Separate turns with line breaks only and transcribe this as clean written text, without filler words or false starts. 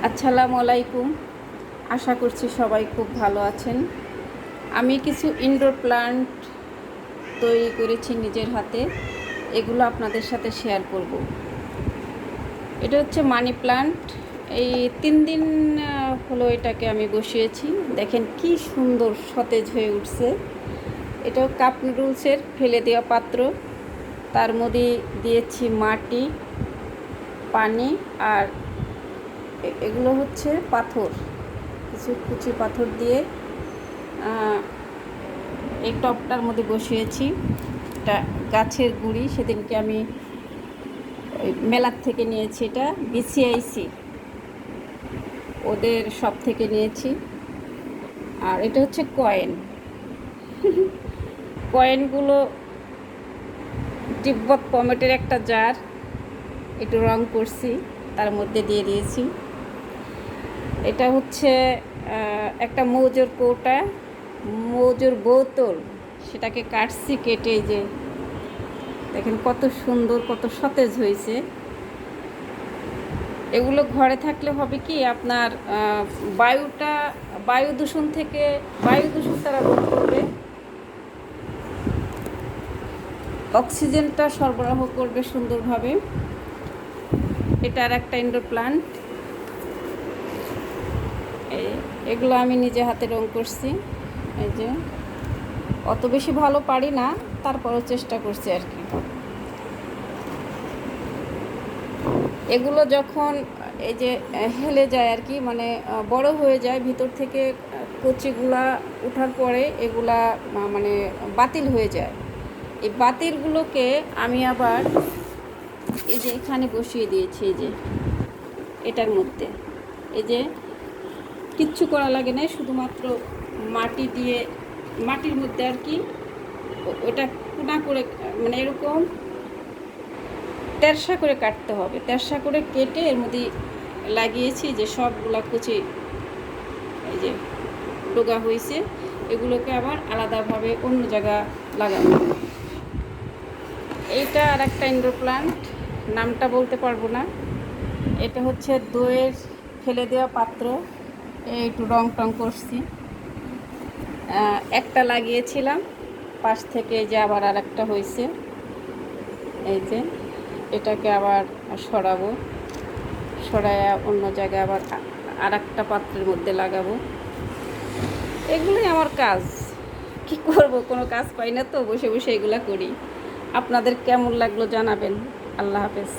আসসালামু আলাইকুম। আশা করছি সবাই খুব ভালো আছেন। আমি কিছু ইনডোর প্লান্ট তৈরি করেছি নিজের হাতে, এগুলো আপনাদের সাথে শেয়ার করব। এটা হচ্ছে মানি প্লান্ট। এই 3 দিন হলো এটাকে আমি বসিয়েছি। দেখেন কি সুন্দর সতেজ হয়ে উঠছে। এটাও কাপ নুডলসের ফেলে দেওয়া পাত্র, তার মধ্যে দিয়েছি মাটি, পানি, আর এগুলো হচ্ছে পাথর, কিছু কুচি পাথর দিয়ে এই টবটার মধ্যে বসিয়েছি। এটা গাছের গুঁড়ি, সেদিনকে আমি ওই মেলার থেকে নিয়েছি, এটা বিসিআইসি ওদের সব থেকে নিয়েছি। আর এটা হচ্ছে কয়েন। কয়েনগুলো তিব্বত পমেটের একটা জার, একটু রং করছি, তার মধ্যে দিয়ে দিয়েছি। এটা হচ্ছে একটা মৌজোর কৌটা, মৌজোর বোতল, সেটাকে কাটছি, কেটে যে দেখেন কত সুন্দর, কত সতেজ হয়েছে। এগুলো ঘরে থাকলে হবে কি, আপনার বায়ু দূষণ থেকে বায়ু দূষণ তারা রোধ করবে, অক্সিজেনটা সরবরাহ করবে সুন্দরভাবে। এটার একটা ইনডোর প্লান্ট। এগুলো আমি নিজে হাতে রং করছি। এই যে অত বেশি ভালো পারি না, তারপরও চেষ্টা করছি আর কি। এগুলো যখন এই যে হেলে যায় আর কি, মানে বড় হয়ে যায় ভিতর থেকে, কচিগুলা ওঠার পরে এগুলা মানে বাতিল হয়ে যায়। এই বাতিলগুলোকে আমি আবার এই যে এখানে বসিয়ে দিয়েছি, এই যে এটার মধ্যে। এই যে কিচ্ছু করা লাগে না, শুধুমাত্র মাটি দিয়ে, মাটির মধ্যে আর কি ওটা কোনা করে, মানে এরকম তেরসা করে কাটতে হবে, তেরসা করে কেটে এর মধ্যে লাগিয়েছি। যে সবগুলা কুচি এই যে ডোগা হয়েছে, এগুলোকে আবার আলাদাভাবে অন্য জায়গা লাগাবো। এইটা আর একটা ইনডোর প্লান্ট, নামটা বলতে পারবো না। এটা হচ্ছে দইয়ের ফেলে দেওয়া পাত্র, একটু রং টং করছি। একটা লাগিয়েছিলাম, পাশ থেকে যে আবার আর একটা হয়েছে। এই যে এটাকে আবার সরাবো, সরাইয়া অন্য জায়গায় আবার আর একটা পাত্রের মধ্যে লাগাবো। এগুলোই আমার কাজ। কি করব, কোনো কাজ পাই না তো, বসে বসে এগুলা করি। আপনাদের কেমন লাগলো জানাবেন। আল্লাহ হাফেজ।